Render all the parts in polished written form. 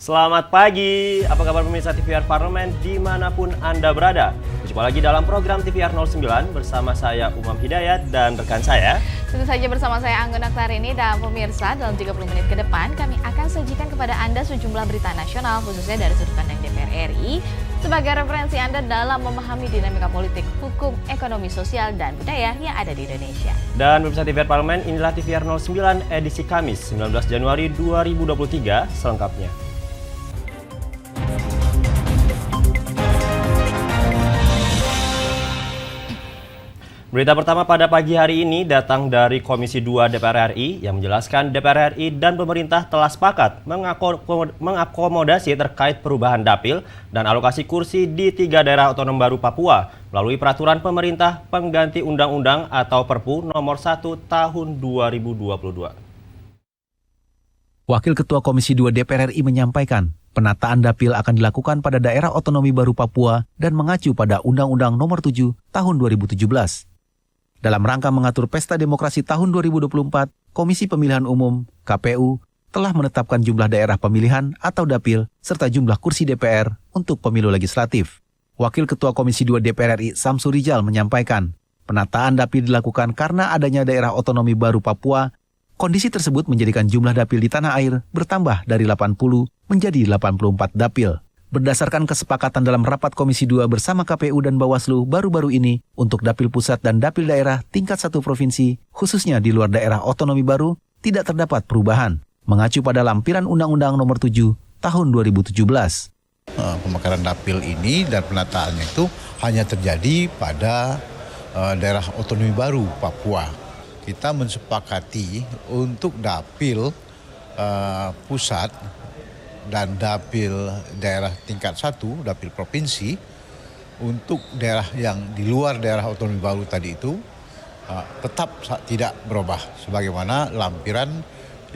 Selamat pagi, apa kabar pemirsa TVR Parlemen dimanapun Anda berada. Berjumpa lagi dalam program TVR 09 bersama saya Umam Hidayat dan rekan saya. Tentu saja bersama saya Anggun Aktarini dan pemirsa dalam 30 menit ke depan kami akan sajikan kepada Anda sejumlah berita nasional khususnya dari sudut pandang DPR RI sebagai referensi Anda dalam memahami dinamika politik, hukum, ekonomi, sosial, dan budaya yang ada di Indonesia. Dan pemirsa TVR Parlemen, inilah TVR 09 edisi Kamis 19 Januari 2023 selengkapnya. Berita pertama pada pagi hari ini datang dari Komisi 2 DPR RI yang menjelaskan DPR RI dan pemerintah telah sepakat mengakomodasi terkait perubahan dapil dan alokasi kursi di 3 daerah otonom baru Papua melalui peraturan pemerintah pengganti undang-undang atau Perpu nomor 1 tahun 2022. Wakil Ketua Komisi 2 DPR RI menyampaikan, penataan dapil akan dilakukan pada daerah otonomi baru Papua dan mengacu pada Undang-Undang nomor 7 tahun 2017. Dalam rangka mengatur Pesta Demokrasi tahun 2024, Komisi Pemilihan Umum (KPU) telah menetapkan jumlah daerah pemilihan atau dapil serta jumlah kursi DPR untuk pemilu legislatif. Wakil Ketua Komisi 2 DPR RI Samsur Rijal menyampaikan, penataan dapil dilakukan karena adanya daerah otonomi baru Papua. Kondisi tersebut menjadikan jumlah dapil di tanah air bertambah dari 80 menjadi 84 dapil. Berdasarkan kesepakatan dalam rapat Komisi 2 bersama KPU dan Bawaslu baru-baru ini, untuk dapil pusat dan dapil daerah tingkat 1 provinsi, khususnya di luar daerah otonomi baru, tidak terdapat perubahan, mengacu pada lampiran Undang-Undang nomor 7 tahun 2017. Pemekaran dapil ini dan penataannya itu hanya terjadi pada daerah otonomi baru Papua. Kita mensepakati untuk dapil pusat dan dapil daerah tingkat 1, dapil provinsi, untuk daerah yang di luar daerah otonomi baru tadi itu tetap tidak berubah sebagaimana lampiran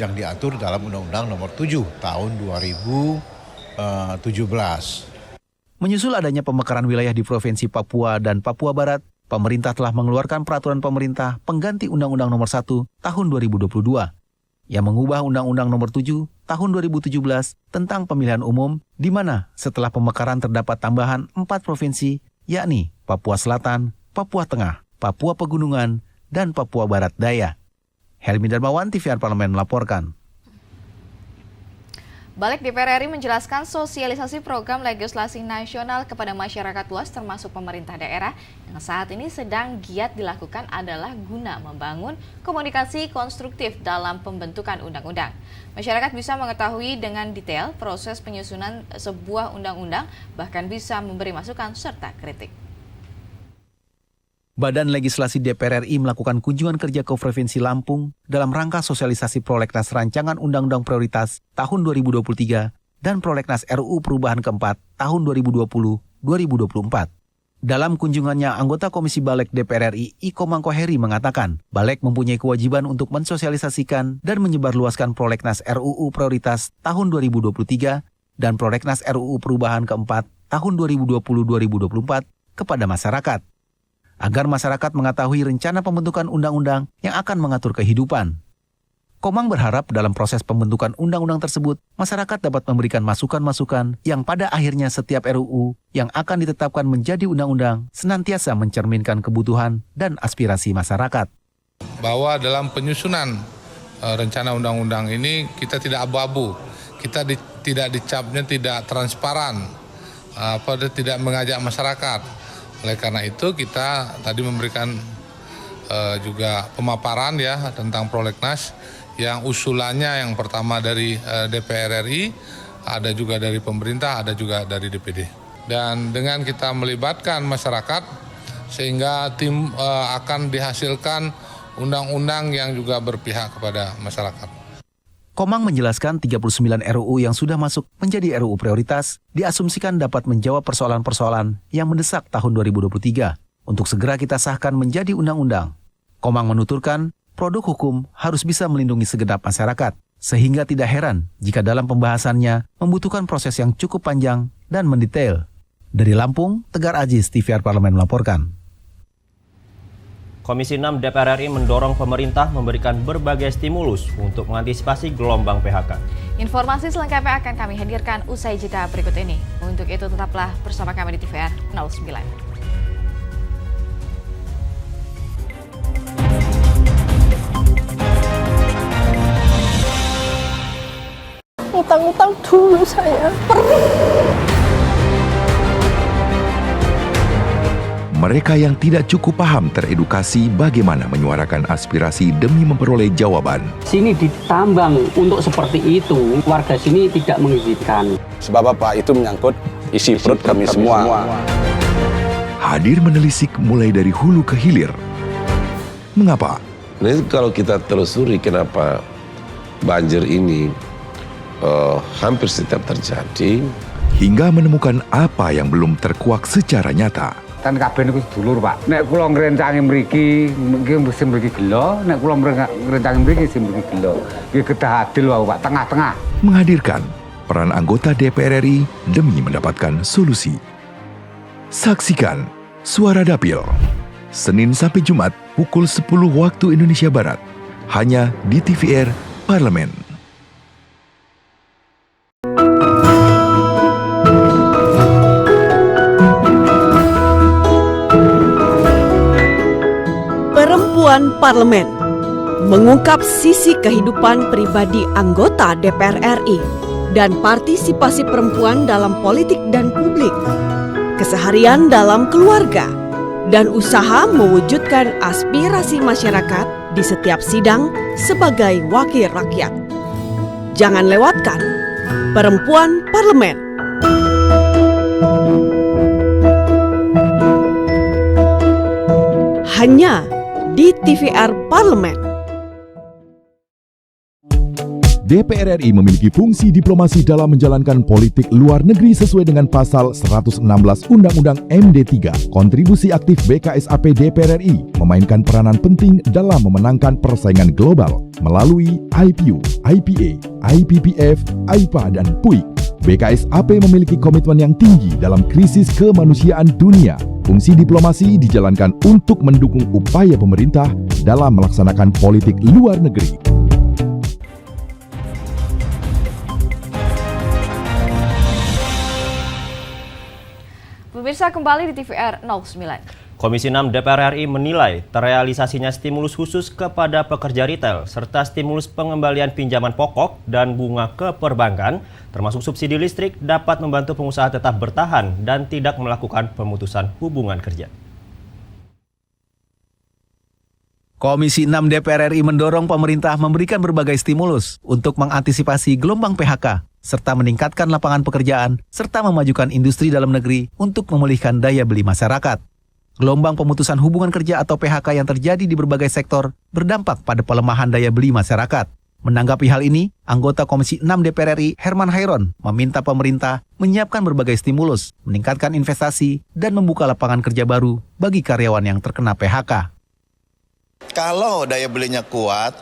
yang diatur dalam Undang-Undang nomor 7 tahun 2017. Menyusul adanya pemekaran wilayah di Provinsi Papua dan Papua Barat, pemerintah telah mengeluarkan peraturan pemerintah pengganti Undang-Undang nomor 1 tahun 2022 yang mengubah Undang-Undang nomor 7 tahun 2017 tentang pemilihan umum, di mana setelah pemekaran terdapat tambahan 4 provinsi, yakni Papua Selatan, Papua Tengah, Papua Pegunungan, dan Papua Barat Daya. Helmi Darmawan, TVR Parlemen melaporkan. Balik DPR RI menjelaskan sosialisasi program legislasi nasional kepada masyarakat luas termasuk pemerintah daerah yang saat ini sedang giat dilakukan adalah guna membangun komunikasi konstruktif dalam pembentukan undang-undang. Masyarakat bisa mengetahui dengan detail proses penyusunan sebuah undang-undang, bahkan bisa memberi masukan serta kritik. Badan Legislasi DPR RI melakukan kunjungan kerja ke Provinsi Lampung dalam rangka sosialisasi Prolegnas Rancangan Undang-Undang Prioritas tahun 2023 dan Prolegnas RUU Perubahan keempat tahun 2020-2024. Dalam kunjungannya, anggota Komisi Balek DPR RI Iko Mangkoheri mengatakan, Balek mempunyai kewajiban untuk mensosialisasikan dan menyebarluaskan Prolegnas RUU Prioritas tahun 2023 dan Prolegnas RUU Perubahan keempat tahun 2020-2024 kepada masyarakat, agar masyarakat mengetahui rencana pembentukan undang-undang yang akan mengatur kehidupan. Komang berharap dalam proses pembentukan undang-undang tersebut, masyarakat dapat memberikan masukan-masukan yang pada akhirnya setiap RUU yang akan ditetapkan menjadi undang-undang senantiasa mencerminkan kebutuhan dan aspirasi masyarakat. Bahwa dalam penyusunan rencana undang-undang ini kita tidak abu-abu, kita tidak dicapnya tidak transparan, tidak mengajak masyarakat. Oleh karena itu kita tadi memberikan juga pemaparan ya tentang Prolegnas yang usulannya yang pertama dari DPR RI, ada juga dari pemerintah, ada juga dari DPD. Dan dengan kita melibatkan masyarakat sehingga tim akan dihasilkan undang-undang yang juga berpihak kepada masyarakat. Komang menjelaskan 39 RUU yang sudah masuk menjadi RUU prioritas diasumsikan dapat menjawab persoalan-persoalan yang mendesak tahun 2023 untuk segera kita sahkan menjadi undang-undang. Komang menuturkan, produk hukum harus bisa melindungi segenap masyarakat, sehingga tidak heran jika dalam pembahasannya membutuhkan proses yang cukup panjang dan mendetail. Dari Lampung, Tegar Aziz, TVR Parlemen melaporkan. Komisi 6 DPR RI mendorong pemerintah memberikan berbagai stimulus untuk mengantisipasi gelombang PHK. Informasi selengkapnya akan kami hadirkan usai jeda berikut ini. Untuk itu tetaplah bersama kami di TVR 09. Utang-utang dulu saya. Mereka yang tidak cukup paham teredukasi bagaimana menyuarakan aspirasi demi memperoleh jawaban. Sini ditambang untuk seperti itu, warga sini tidak mengizinkan. Sebab apa? Itu menyangkut isi perut kami semua. Hadir menelisik mulai dari hulu ke hilir. Mengapa? Ini kalau kita telusuri kenapa banjir ini hampir setiap terjadi. Hingga menemukan apa yang belum terkuak secara nyata. Kan kabeh niku sedulur, Pak. Nek kula ngrencangi mriki, mesti mriki gelo, nek kula ngrencangi mriki mesti mriki gelo. Nggih kedah adil wae, Pak, tengah-tengah. Menghadirkan peran anggota DPR RI demi mendapatkan solusi. Saksikan Suara Dapil, Senin sampai Jumat pukul 10 waktu Indonesia Barat, hanya di TVR Parlemen. Perempuan Parlemen mengungkap sisi kehidupan pribadi anggota DPR RI dan partisipasi perempuan dalam politik dan publik, keseharian dalam keluarga, dan usaha mewujudkan aspirasi masyarakat di setiap sidang sebagai wakil rakyat. Jangan lewatkan Perempuan Parlemen. Hanya di TVR Parlemen. DPR RI memiliki fungsi diplomasi dalam menjalankan politik luar negeri sesuai dengan pasal 116 Undang-Undang MD3. Kontribusi aktif BKSAP DPR RI memainkan peranan penting dalam memenangkan persaingan global melalui IPU, IPA, IPPF, AIPA, dan PUIK. BKSAP memiliki komitmen yang tinggi dalam krisis kemanusiaan dunia. Fungsi diplomasi dijalankan untuk mendukung upaya pemerintah dalam melaksanakan politik luar negeri. Pemirsa, kembali di TVR 09. Komisi 6 DPR RI menilai terrealisasinya stimulus khusus kepada pekerja retail serta stimulus pengembalian pinjaman pokok dan bunga ke perbankan, termasuk subsidi listrik, dapat membantu pengusaha tetap bertahan dan tidak melakukan pemutusan hubungan kerja. Komisi 6 DPR RI mendorong pemerintah memberikan berbagai stimulus untuk mengantisipasi gelombang PHK, serta meningkatkan lapangan pekerjaan, serta memajukan industri dalam negeri untuk memulihkan daya beli masyarakat. Gelombang pemutusan hubungan kerja atau PHK yang terjadi di berbagai sektor berdampak pada pelemahan daya beli masyarakat. Menanggapi hal ini, anggota Komisi 6 DPR RI Herman Hairon meminta pemerintah menyiapkan berbagai stimulus, meningkatkan investasi, dan membuka lapangan kerja baru bagi karyawan yang terkena PHK. Kalau daya belinya kuat,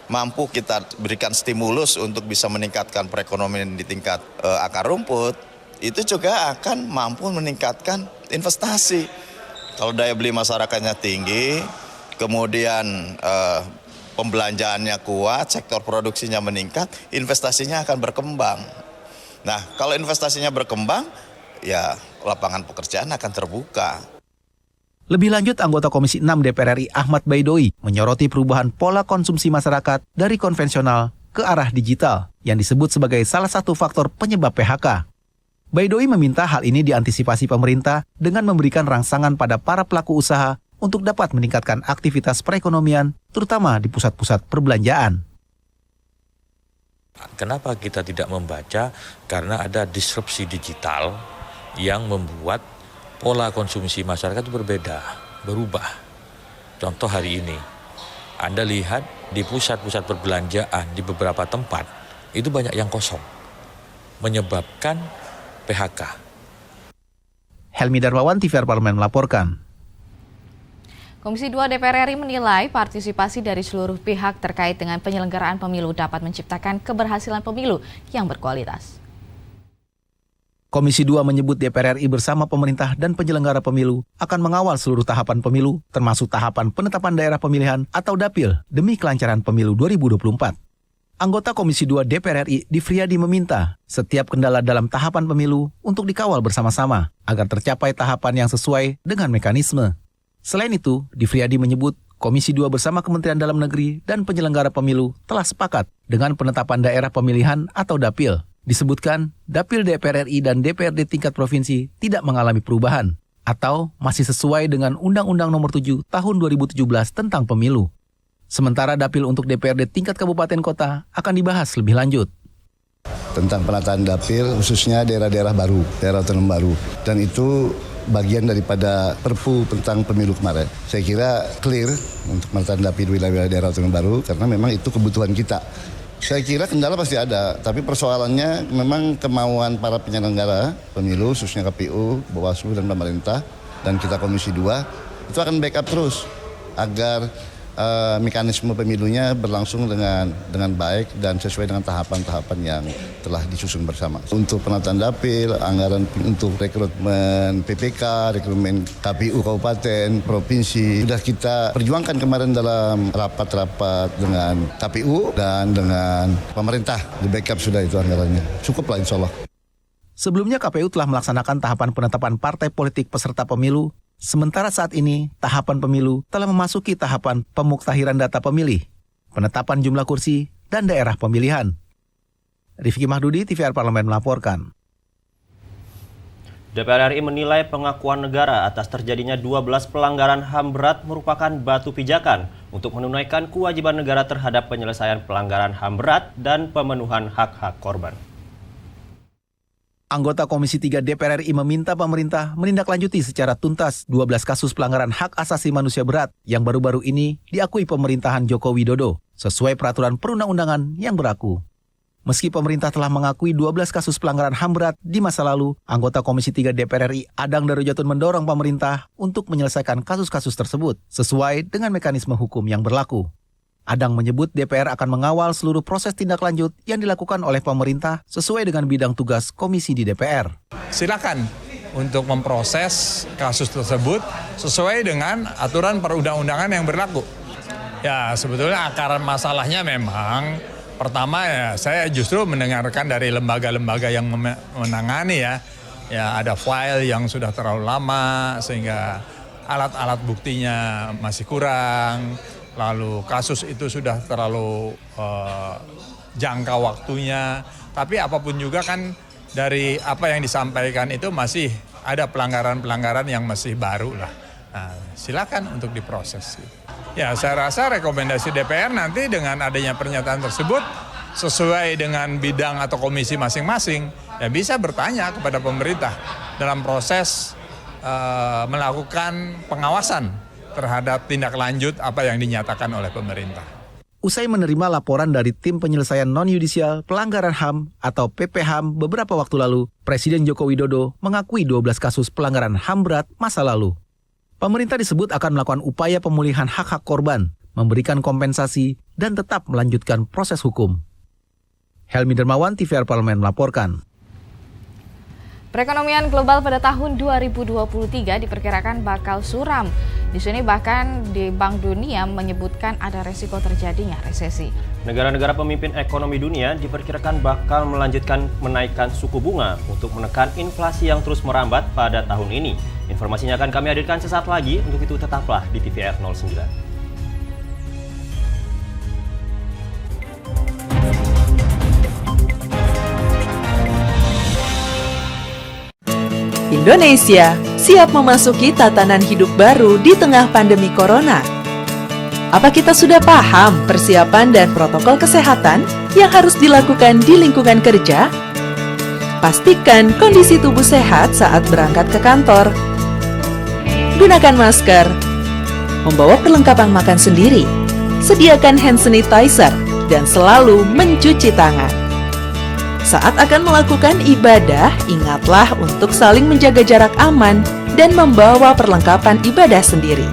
mampu kita berikan stimulus untuk bisa meningkatkan perekonomian di tingkat akar rumput, itu juga akan mampu meningkatkan investasi. Kalau daya beli masyarakatnya tinggi, kemudian pembelanjaannya kuat, sektor produksinya meningkat, investasinya akan berkembang. Nah, kalau investasinya berkembang, ya lapangan pekerjaan akan terbuka. Lebih lanjut, anggota Komisi 6 DPR RI Ahmad Baidowi menyoroti perubahan pola konsumsi masyarakat dari konvensional ke arah digital yang disebut sebagai salah satu faktor penyebab PHK. Baidowi meminta hal ini diantisipasi pemerintah dengan memberikan rangsangan pada para pelaku usaha untuk dapat meningkatkan aktivitas perekonomian, terutama di pusat-pusat perbelanjaan. Kenapa kita tidak membaca? Karena ada disrupsi digital yang membuat pola konsumsi masyarakat itu berubah. Contoh hari ini, Anda lihat di pusat-pusat perbelanjaan di beberapa tempat, itu banyak yang kosong, menyebabkan PHK. Helmi Darmawan, TVR Parlemen melaporkan. Komisi 2 DPR RI menilai partisipasi dari seluruh pihak terkait dengan penyelenggaraan pemilu dapat menciptakan keberhasilan pemilu yang berkualitas. Komisi 2 menyebut DPR RI bersama pemerintah dan penyelenggara pemilu akan mengawal seluruh tahapan pemilu, termasuk tahapan penetapan daerah pemilihan atau dapil demi kelancaran pemilu 2024. Anggota Komisi 2 DPR RI Difriadi meminta setiap kendala dalam tahapan pemilu untuk dikawal bersama-sama agar tercapai tahapan yang sesuai dengan mekanisme. Selain itu, Difriadi menyebut Komisi 2 bersama Kementerian Dalam Negeri dan penyelenggara pemilu telah sepakat dengan penetapan daerah pemilihan atau dapil. Disebutkan, dapil DPR RI dan DPRD tingkat provinsi tidak mengalami perubahan atau masih sesuai dengan Undang-Undang Nomor 7 Tahun 2017 tentang pemilu. Sementara dapil untuk DPRD tingkat kabupaten kota akan dibahas lebih lanjut. Tentang penataan dapil khususnya daerah-daerah baru, daerah otonom baru. Dan itu bagian daripada Perpu tentang pemilu kemarin. Saya kira clear untuk penataan dapil wilayah daerah otonom baru karena memang itu kebutuhan kita. Saya kira kendala pasti ada, tapi persoalannya memang kemauan para penyelenggara pemilu, khususnya KPU, Bawaslu, dan pemerintah, dan kita Komisi 2, itu akan backup terus agar mekanisme pemilunya berlangsung dengan baik dan sesuai dengan tahapan-tahapan yang telah disusun bersama. Untuk penataan dapil, anggaran untuk rekrutmen PPK, rekrutmen KPU kabupaten, provinsi, sudah kita perjuangkan kemarin dalam rapat-rapat dengan KPU dan dengan pemerintah. Di backup sudah itu anggarannya. Cukup lah insya Allah. Sebelumnya KPU telah melaksanakan tahapan penetapan partai politik peserta pemilu. Sementara saat ini, tahapan pemilu telah memasuki tahapan pemuktahiran data pemilih, penetapan jumlah kursi, dan daerah pemilihan. Rifki Mahdudi, TVR Parlemen melaporkan. DPR RI menilai pengakuan negara atas terjadinya 12 pelanggaran HAM berat merupakan batu pijakan untuk menunaikan kewajiban negara terhadap penyelesaian pelanggaran HAM berat dan pemenuhan hak-hak korban. Anggota Komisi 3 DPR RI meminta pemerintah menindaklanjuti secara tuntas 12 kasus pelanggaran hak asasi manusia berat yang baru-baru ini diakui pemerintahan Joko Widodo sesuai peraturan perundang-undangan yang berlaku. Meski pemerintah telah mengakui 12 kasus pelanggaran HAM berat di masa lalu, anggota Komisi 3 DPR RI Adang Darujatun mendorong pemerintah untuk menyelesaikan kasus-kasus tersebut sesuai dengan mekanisme hukum yang berlaku. Adang menyebut DPR akan mengawal seluruh proses tindak lanjut yang dilakukan oleh pemerintah sesuai dengan bidang tugas komisi di DPR. Silakan untuk memproses kasus tersebut sesuai dengan aturan perundang-undangan yang berlaku. Ya, sebetulnya akar masalahnya memang pertama ya saya justru mendengarkan dari lembaga-lembaga yang menangani ya ada file yang sudah terlalu lama sehingga alat-alat buktinya masih kurang. Lalu kasus itu sudah terlalu jangka waktunya. Tapi apapun juga kan dari apa yang disampaikan itu masih ada pelanggaran-pelanggaran yang masih baru lah. Nah, silakan untuk diproses. Ya, saya rasa rekomendasi DPR nanti dengan adanya pernyataan tersebut sesuai dengan bidang atau komisi masing-masing ya bisa bertanya kepada pemerintah dalam proses melakukan pengawasan terhadap tindak lanjut apa yang dinyatakan oleh pemerintah. Usai menerima laporan dari Tim Penyelesaian Non-Yudisial Pelanggaran HAM atau PPHAM beberapa waktu lalu, Presiden Joko Widodo mengakui 12 kasus pelanggaran HAM berat masa lalu. Pemerintah disebut akan melakukan upaya pemulihan hak-hak korban, memberikan kompensasi, dan tetap melanjutkan proses hukum. Helmi Dermawan, TVR Parlemen melaporkan. Perekonomian global pada tahun 2023 diperkirakan bakal suram. Di sini bahkan di Bank Dunia menyebutkan ada resiko terjadinya resesi. Negara-negara pemimpin ekonomi dunia diperkirakan bakal melanjutkan menaikkan suku bunga untuk menekan inflasi yang terus merambat pada tahun ini. Informasinya akan kami hadirkan sesaat lagi, untuk itu tetaplah di TVR 09. Indonesia siap memasuki tatanan hidup baru di tengah pandemi corona. Apa kita sudah paham persiapan dan protokol kesehatan yang harus dilakukan di lingkungan kerja? Pastikan kondisi tubuh sehat saat berangkat ke kantor. Gunakan masker. Membawa perlengkapan makan sendiri. Sediakan hand sanitizer dan selalu mencuci tangan. Saat akan melakukan ibadah, ingatlah untuk saling menjaga jarak aman dan membawa perlengkapan ibadah sendiri.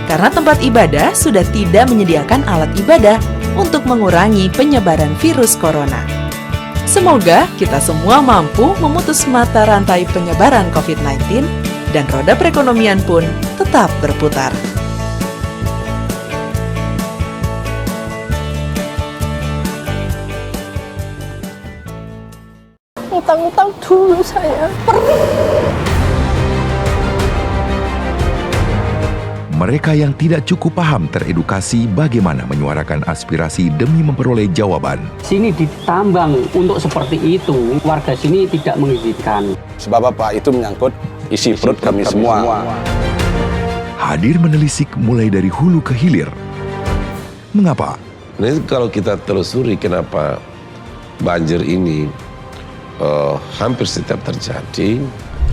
Karena tempat ibadah sudah tidak menyediakan alat ibadah untuk mengurangi penyebaran virus corona. Semoga kita semua mampu memutus mata rantai penyebaran COVID-19 dan roda perekonomian pun tetap berputar. Utang-utang dulu saya. Mereka yang tidak cukup paham teredukasi bagaimana menyuarakan aspirasi demi memperoleh jawaban. Sini ditambang untuk seperti itu, warga sini tidak mengizinkan. Sebab apa? Itu menyangkut isi perut kami semua. Hadir menelisik mulai dari hulu ke hilir. Mengapa? Nah, kalau kita telusuri kenapa banjir ini hampir setiap terjadi,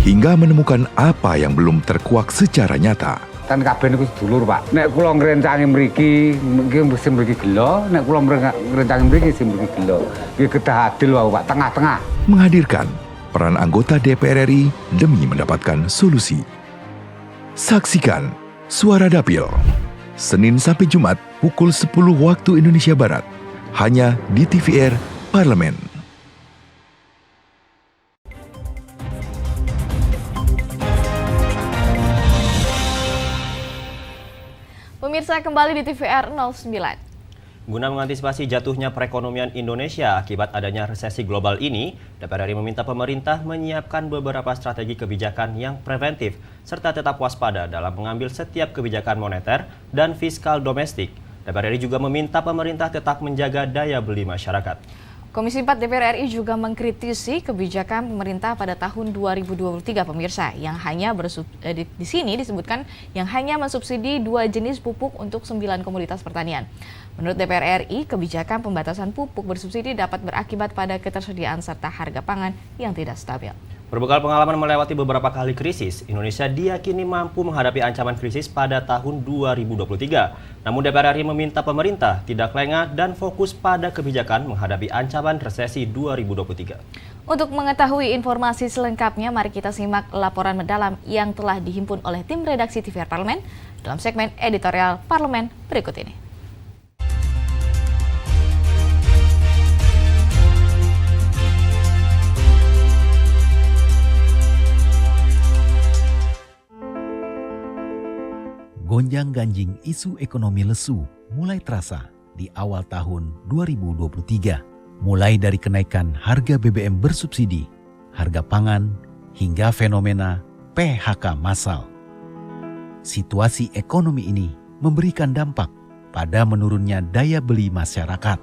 hingga menemukan apa yang belum terkuak secara nyata. Kan kabeh niku sedulur, Pak. Nek kula ngrencangi mriki, nggih sing mriki gelo, nek kula ngrencangi mriki sing mriki gelo. Nggih kedah adil wae, Pak, tengah-tengah. Menghadirkan peran anggota DPR RI demi mendapatkan solusi. Saksikan Suara Dapil, Senin sampai Jumat pukul 10 waktu Indonesia Barat, hanya di TVR Parlemen. Pemirsa, kembali di TVR 09. Guna mengantisipasi jatuhnya perekonomian Indonesia akibat adanya resesi global ini, DPR RI meminta pemerintah menyiapkan beberapa strategi kebijakan yang preventif serta tetap waspada dalam mengambil setiap kebijakan moneter dan fiskal domestik. DPR RI juga meminta pemerintah tetap menjaga daya beli masyarakat. Komisi 4 DPR RI juga mengkritisi kebijakan pemerintah pada tahun 2023, pemirsa, yang hanya di sini disebutkan yang hanya mensubsidi 2 jenis pupuk untuk 9 komoditas pertanian. Menurut DPR RI, kebijakan pembatasan pupuk bersubsidi dapat berakibat pada ketersediaan serta harga pangan yang tidak stabil. Berbekal pengalaman melewati beberapa kali krisis, Indonesia diyakini mampu menghadapi ancaman krisis pada tahun 2023. Namun DPR RI meminta pemerintah tidak lengah dan fokus pada kebijakan menghadapi ancaman resesi 2023. Untuk mengetahui informasi selengkapnya, mari kita simak laporan mendalam yang telah dihimpun oleh tim redaksi TVR Parlemen dalam segmen editorial Parlemen berikut ini. Gonjang-ganjing isu ekonomi lesu mulai terasa di awal tahun 2023. Mulai dari kenaikan harga BBM bersubsidi, harga pangan, hingga fenomena PHK massal. Situasi ekonomi ini memberikan dampak pada menurunnya daya beli masyarakat.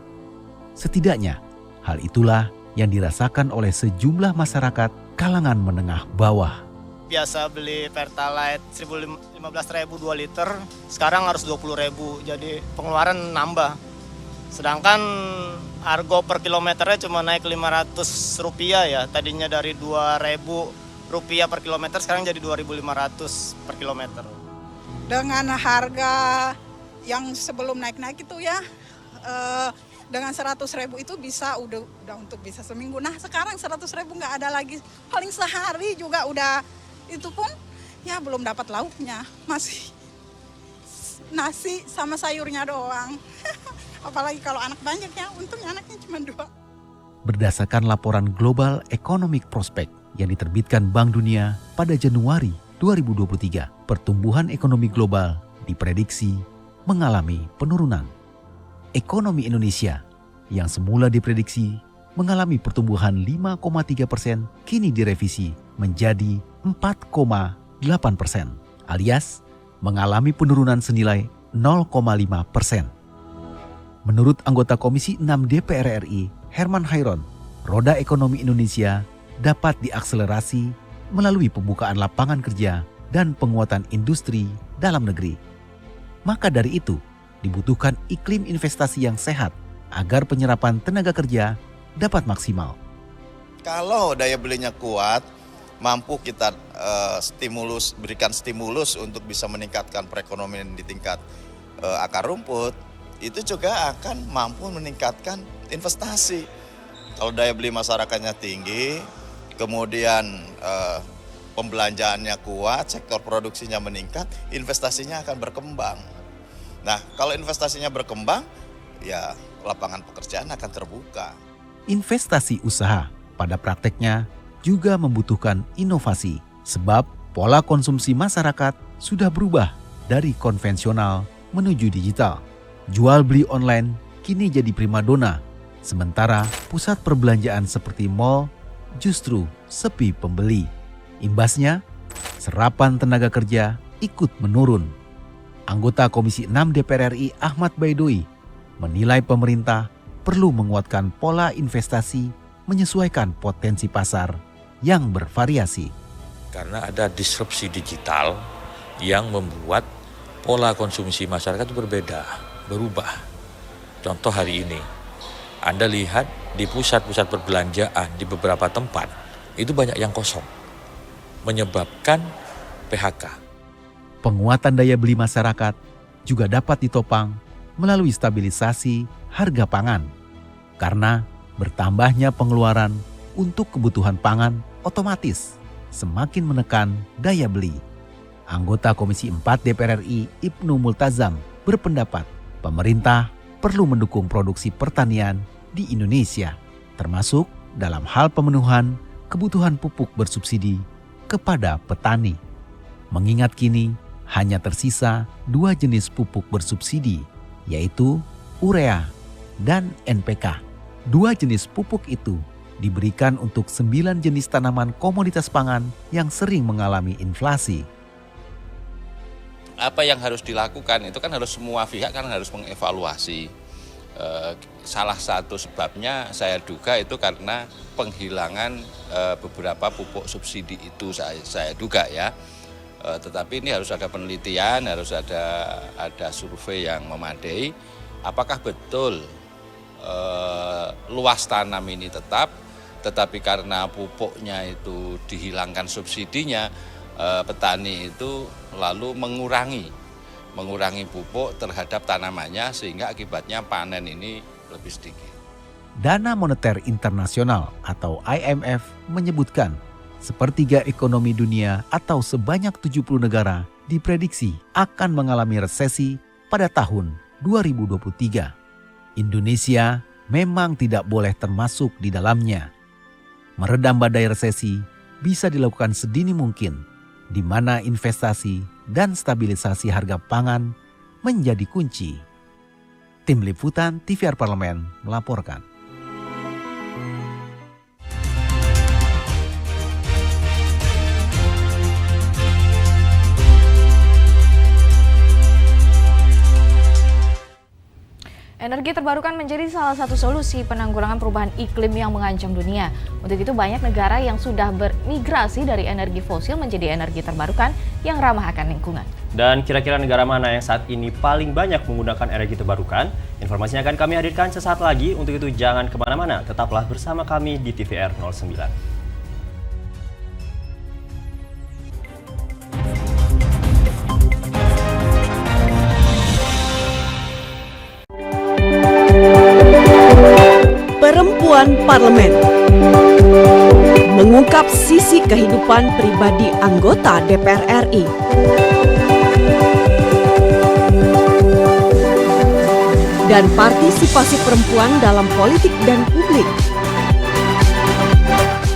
Setidaknya, hal itulah yang dirasakan oleh sejumlah masyarakat kalangan menengah bawah. Biasa beli Pertalite 15.000 2 liter, sekarang harus 20.000, jadi pengeluaran nambah. Sedangkan argo per kilometernya cuma naik Rp500 ya, tadinya dari Rp2.000 per kilometer, sekarang jadi Rp2.500 per kilometer. Dengan harga yang sebelum naik-naik itu ya, dengan 100.000 itu bisa udah untuk bisa seminggu. Nah sekarang 100.000 nggak ada lagi, paling sehari juga udah. Itu pun ya belum dapat lauknya, masih nasi sama sayurnya doang. Apalagi kalau anak banyak ya, untungnya anaknya cuma 2. Berdasarkan laporan Global Economic Prospect yang diterbitkan Bank Dunia pada Januari 2023, pertumbuhan ekonomi global diprediksi mengalami penurunan. Ekonomi Indonesia yang semula diprediksi mengalami pertumbuhan 5,3%, kini direvisi menjadi 4,8%, alias mengalami penurunan senilai 0,5%. Menurut anggota Komisi 6 DPR RI, Herman Hairon, roda ekonomi Indonesia dapat diakselerasi melalui pembukaan lapangan kerja dan penguatan industri dalam negeri. Maka dari itu, dibutuhkan iklim investasi yang sehat agar penyerapan tenaga kerja dapat maksimal. Kalau daya belinya kuat, mampu kita berikan stimulus untuk bisa meningkatkan perekonomian di tingkat akar rumput, itu juga akan mampu meningkatkan investasi. Kalau daya beli masyarakatnya tinggi, kemudian pembelanjaannya kuat, sektor produksinya meningkat, investasinya akan berkembang. Nah, kalau investasinya berkembang, ya lapangan pekerjaan akan terbuka. investasi usaha pada prakteknya juga membutuhkan inovasi sebab pola konsumsi masyarakat sudah berubah dari konvensional menuju digital. Jual beli online kini jadi primadona, sementara pusat perbelanjaan seperti mal justru sepi pembeli. Imbasnya, serapan tenaga kerja ikut menurun. Anggota Komisi 6 DPR RI Ahmad Baidowi menilai pemerintah perlu menguatkan pola investasi menyesuaikan potensi pasar yang bervariasi. Karena ada disrupsi digital yang membuat pola konsumsi masyarakat itu berbeda, berubah. Contoh hari ini, Anda lihat di pusat-pusat perbelanjaan di beberapa tempat, itu banyak yang kosong, menyebabkan PHK. Penguatan daya beli masyarakat juga dapat ditopang melalui stabilisasi harga pangan. Karena bertambahnya pengeluaran untuk kebutuhan pangan otomatis semakin menekan daya beli. Anggota Komisi 4 DPR RI Ibnu Multazam berpendapat pemerintah perlu mendukung produksi pertanian di Indonesia, termasuk dalam hal pemenuhan kebutuhan pupuk bersubsidi kepada petani. Mengingat kini hanya tersisa 2 jenis pupuk bersubsidi, yaitu urea dan NPK. 2 jenis pupuk itu diberikan untuk 9 jenis tanaman komoditas pangan yang sering mengalami inflasi. Apa yang harus dilakukan itu kan harus semua pihak kan harus mengevaluasi. Salah satu sebabnya saya duga itu karena penghilangan beberapa pupuk subsidi itu saya duga ya. Tetapi ini harus ada penelitian, harus ada survei yang memadai. Apakah betul luas tanam ini tetap, tetapi karena pupuknya itu dihilangkan subsidinya, petani itu lalu mengurangi pupuk terhadap tanamannya sehingga akibatnya panen ini lebih sedikit. Dana Moneter Internasional atau IMF menyebutkan sepertiga ekonomi dunia atau sebanyak 70 negara diprediksi akan mengalami resesi pada tahun 2023. Indonesia memang tidak boleh termasuk di dalamnya. Meredam badai resesi bisa dilakukan sedini mungkin, di mana investasi dan stabilisasi harga pangan menjadi kunci. Tim Liputan TVR Parlemen melaporkan. Energi terbarukan menjadi salah satu solusi penanggulangan perubahan iklim yang mengancam dunia. Untuk itu banyak negara yang sudah bermigrasi dari energi fosil menjadi energi terbarukan yang ramah akan lingkungan. Dan kira-kira negara mana yang saat ini paling banyak menggunakan energi terbarukan? Informasinya akan kami hadirkan sesaat lagi. Untuk itu jangan kemana-mana, tetaplah bersama kami di TVR 09. Perempuan Parlemen mengungkap sisi kehidupan pribadi anggota DPR RI. Dan partisipasi perempuan dalam politik dan publik.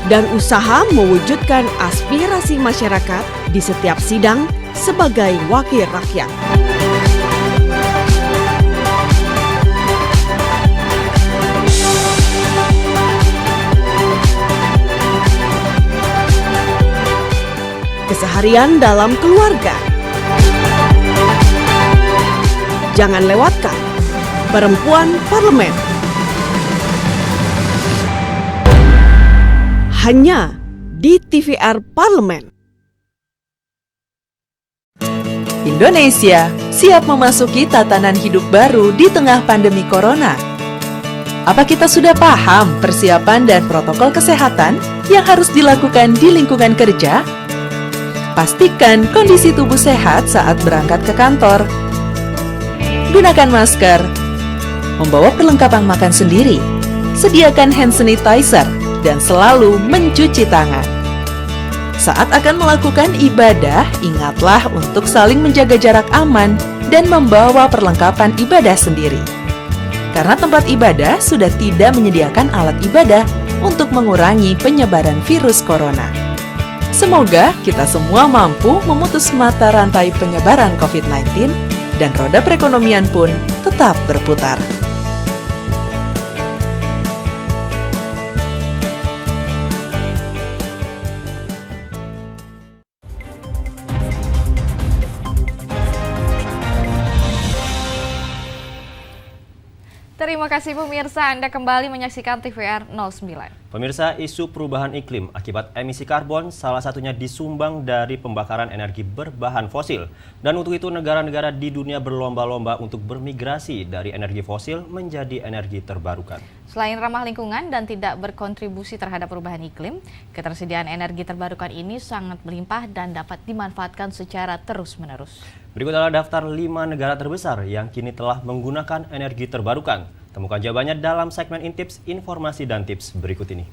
Dan usaha mewujudkan aspirasi masyarakat di setiap sidang sebagai wakil rakyat. Keseharian dalam keluarga. Jangan lewatkan Perempuan Parlemen. Hanya di TVR Parlemen. Indonesia siap memasuki tatanan hidup baru di tengah pandemi corona. Apa kita sudah paham persiapan dan protokol kesehatan yang harus dilakukan di lingkungan kerja? Pastikan kondisi tubuh sehat saat berangkat ke kantor. Gunakan masker. Membawa perlengkapan makan sendiri. Sediakan hand sanitizer dan selalu mencuci tangan. Saat akan melakukan ibadah, ingatlah untuk saling menjaga jarak aman dan membawa perlengkapan ibadah sendiri. karena tempat ibadah sudah tidak menyediakan alat ibadah untuk mengurangi penyebaran virus corona. Semoga kita semua mampu memutus mata rantai penyebaran COVID-19 dan roda perekonomian pun tetap berputar. Terima kasih pemirsa, Anda kembali menyaksikan TVR 09. Pemirsa, isu perubahan iklim akibat emisi karbon salah satunya disumbang dari pembakaran energi berbahan fosil. Dan untuk itu negara-negara di dunia berlomba-lomba untuk bermigrasi dari energi fosil menjadi energi terbarukan. Selain ramah lingkungan dan tidak berkontribusi terhadap perubahan iklim, ketersediaan energi terbarukan ini sangat melimpah dan dapat dimanfaatkan secara terus-menerus. Berikut adalah daftar 5 negara terbesar yang kini telah menggunakan energi terbarukan. Temukan jawabannya dalam segmen Intips, informasi dan tips berikut ini.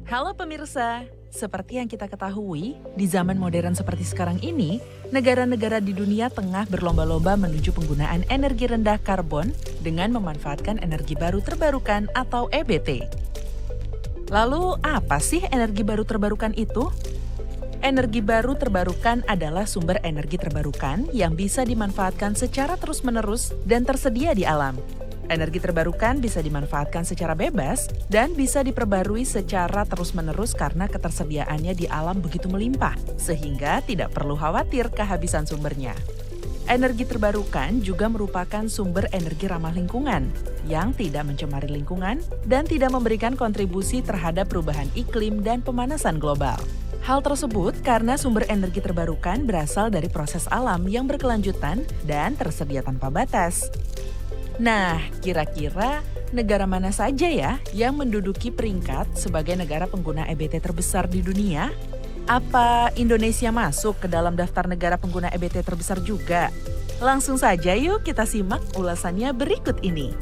Halo pemirsa, seperti yang kita ketahui, di zaman modern seperti sekarang ini, negara-negara di dunia tengah berlomba-lomba menuju penggunaan energi rendah karbon dengan memanfaatkan energi baru terbarukan atau EBT. Lalu, apa sih energi baru terbarukan itu? Energi baru terbarukan adalah sumber energi terbarukan yang bisa dimanfaatkan secara terus-menerus dan tersedia di alam. Energi terbarukan bisa dimanfaatkan secara bebas dan bisa diperbarui secara terus-menerus karena ketersediaannya di alam begitu melimpah, sehingga tidak perlu khawatir kehabisan sumbernya. Energi terbarukan juga merupakan sumber energi ramah lingkungan yang tidak mencemari lingkungan dan tidak memberikan kontribusi terhadap perubahan iklim dan pemanasan global. Hal tersebut karena sumber energi terbarukan berasal dari proses alam yang berkelanjutan dan tersedia tanpa batas. Nah, kira-kira negara mana saja ya yang menduduki peringkat sebagai negara pengguna EBT terbesar di dunia? Apa Indonesia masuk ke dalam daftar negara pengguna EBT terbesar juga? Langsung saja yuk kita simak ulasannya berikut ini.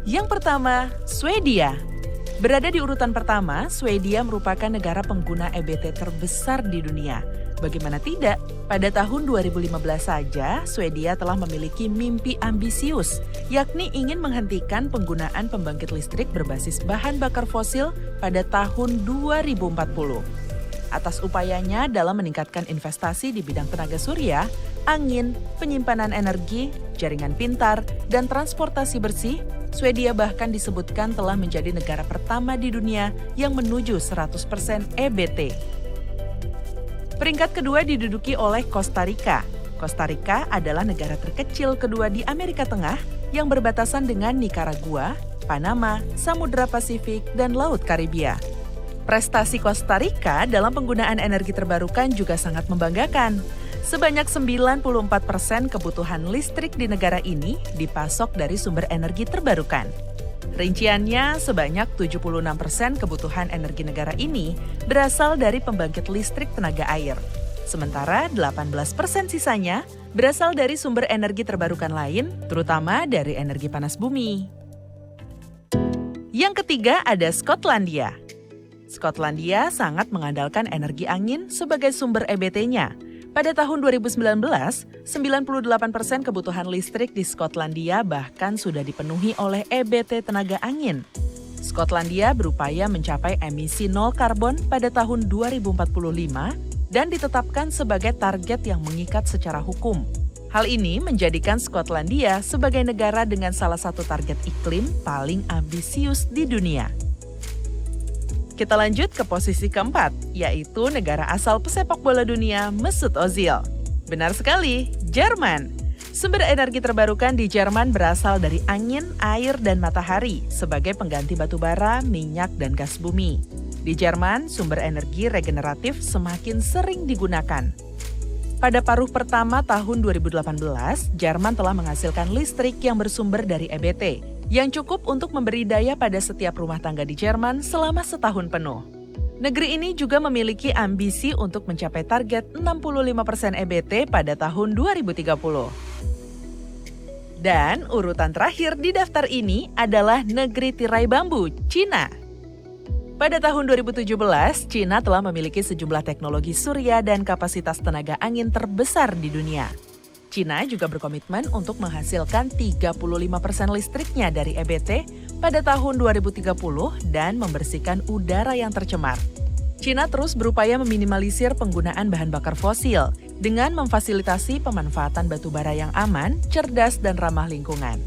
Yang pertama, Swedia. Berada di urutan pertama, Swedia merupakan negara pengguna EBT terbesar di dunia. Bagaimana tidak, pada tahun 2015 saja, Swedia telah memiliki mimpi ambisius, yakni ingin menghentikan penggunaan pembangkit listrik berbasis bahan bakar fosil pada tahun 2040. Atas upayanya dalam meningkatkan investasi di bidang tenaga surya, angin, penyimpanan energi, jaringan pintar, dan transportasi bersih, Swedia bahkan disebutkan telah menjadi negara pertama di dunia yang menuju 100% EBT. Peringkat kedua diduduki oleh Costa Rica. Costa Rica adalah negara terkecil kedua di Amerika Tengah yang berbatasan dengan Nicaragua, Panama, Samudra Pasifik, dan Laut Karibia. Prestasi Costa Rica dalam penggunaan energi terbarukan juga sangat membanggakan. Sebanyak 94% kebutuhan listrik di negara ini dipasok dari sumber energi terbarukan. Rinciannya, sebanyak 76% kebutuhan energi negara ini berasal dari pembangkit listrik tenaga air. Sementara 18% sisanya berasal dari sumber energi terbarukan lain, terutama dari energi panas bumi. Yang ketiga ada Skotlandia. Skotlandia sangat mengandalkan energi angin sebagai sumber EBT-nya. Pada tahun 2019, 98% kebutuhan listrik di Skotlandia bahkan sudah dipenuhi oleh EBT tenaga angin. Skotlandia berupaya mencapai emisi nol karbon pada tahun 2045 dan ditetapkan sebagai target yang mengikat secara hukum. Hal ini menjadikan Skotlandia sebagai negara dengan salah satu target iklim paling ambisius di dunia. Kita lanjut ke posisi keempat, yaitu negara asal pesepak bola dunia Mesut Ozil. Benar sekali, Jerman. Sumber energi terbarukan di Jerman berasal dari angin, air, dan matahari sebagai pengganti batu bara, minyak, dan gas bumi. Di Jerman, sumber energi regeneratif semakin sering digunakan. Pada paruh pertama tahun 2018, Jerman telah menghasilkan listrik yang bersumber dari EBT, yang cukup untuk memberi daya pada setiap rumah tangga di Jerman selama setahun penuh. Negeri ini juga memiliki ambisi untuk mencapai target 65% EBT pada tahun 2030. Dan urutan terakhir di daftar ini adalah negeri tirai bambu, Cina. Pada tahun 2017, Cina telah memiliki sejumlah teknologi surya dan kapasitas tenaga angin terbesar di dunia. Cina juga berkomitmen untuk menghasilkan 35% listriknya dari EBT pada tahun 2030 dan membersihkan udara yang tercemar. Cina terus berupaya meminimalisir penggunaan bahan bakar fosil dengan memfasilitasi pemanfaatan batu bara yang aman, cerdas, dan ramah lingkungan.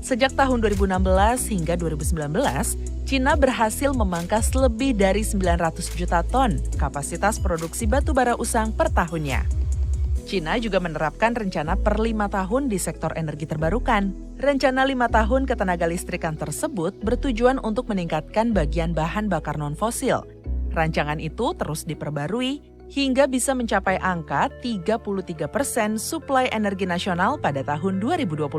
Sejak tahun 2016 hingga 2019, Cina berhasil memangkas lebih dari 900 juta ton kapasitas produksi batu bara usang per tahunnya. Cina juga menerapkan rencana per 5 tahun di sektor energi terbarukan. Rencana 5 tahun ketenaga listrikan tersebut bertujuan untuk meningkatkan bagian bahan bakar non-fosil. Rancangan itu terus diperbarui hingga bisa mencapai angka 33% suplai energi nasional pada tahun 2025.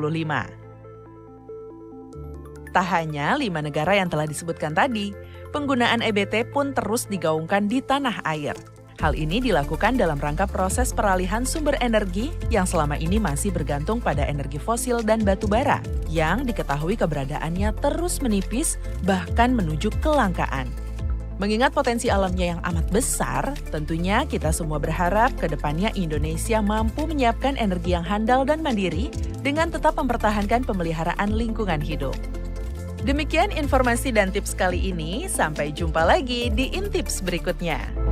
Tak hanya 5 negara yang telah disebutkan tadi, penggunaan EBT pun terus digaungkan di tanah air. Hal ini dilakukan dalam rangka proses peralihan sumber energi yang selama ini masih bergantung pada energi fosil dan batu bara, yang diketahui keberadaannya terus menipis bahkan menuju kelangkaan. Mengingat potensi alamnya yang amat besar, tentunya kita semua berharap ke depannya Indonesia mampu menyiapkan energi yang handal dan mandiri dengan tetap mempertahankan pemeliharaan lingkungan hidup. Demikian informasi dan tips kali ini, sampai jumpa lagi di Intips berikutnya.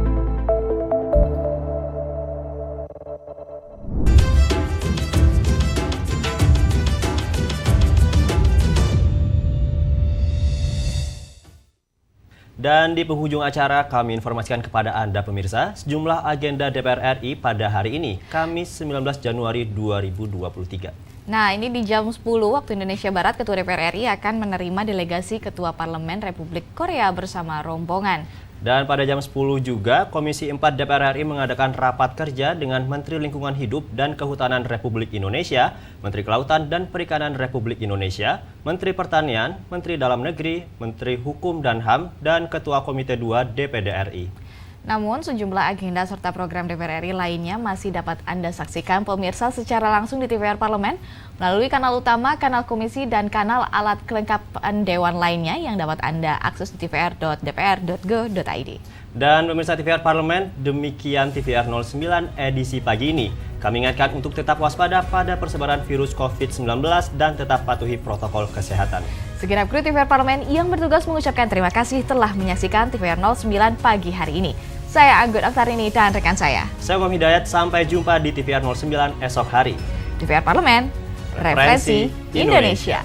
Dan di penghujung acara kami informasikan kepada Anda pemirsa sejumlah agenda DPR RI pada hari ini, Kamis 19 Januari 2023. Nah, ini di jam 10 waktu Indonesia Barat, Ketua DPR RI akan menerima delegasi Ketua Parlemen Republik Korea bersama rombongan. Dan pada jam 10 juga, Komisi 4 DPR RI mengadakan rapat kerja dengan Menteri Lingkungan Hidup dan Kehutanan Republik Indonesia, Menteri Kelautan dan Perikanan Republik Indonesia, Menteri Pertanian, Menteri Dalam Negeri, Menteri Hukum dan HAM, dan Ketua Komite 2 DPD RI. Namun, sejumlah agenda serta program DPR RI lainnya masih dapat Anda saksikan pemirsa secara langsung di TVR Parlemen melalui kanal utama, kanal komisi, dan kanal alat kelengkapan Dewan lainnya yang dapat Anda akses di tvr.dpr.go.id. Dan pemirsa TVR Parlemen, demikian TVR 09 edisi pagi ini. Kami ingatkan untuk tetap waspada pada persebaran virus COVID-19 dan tetap patuhi protokol kesehatan. Segenap kru TVR Parlemen yang bertugas mengucapkan terima kasih telah menyaksikan TVR 09 pagi hari ini. Saya Anggun Aktarini dan rekan saya. Saya Umam Hidayat, sampai jumpa di TVR 09 esok hari. TVR Parlemen, referensi Indonesia.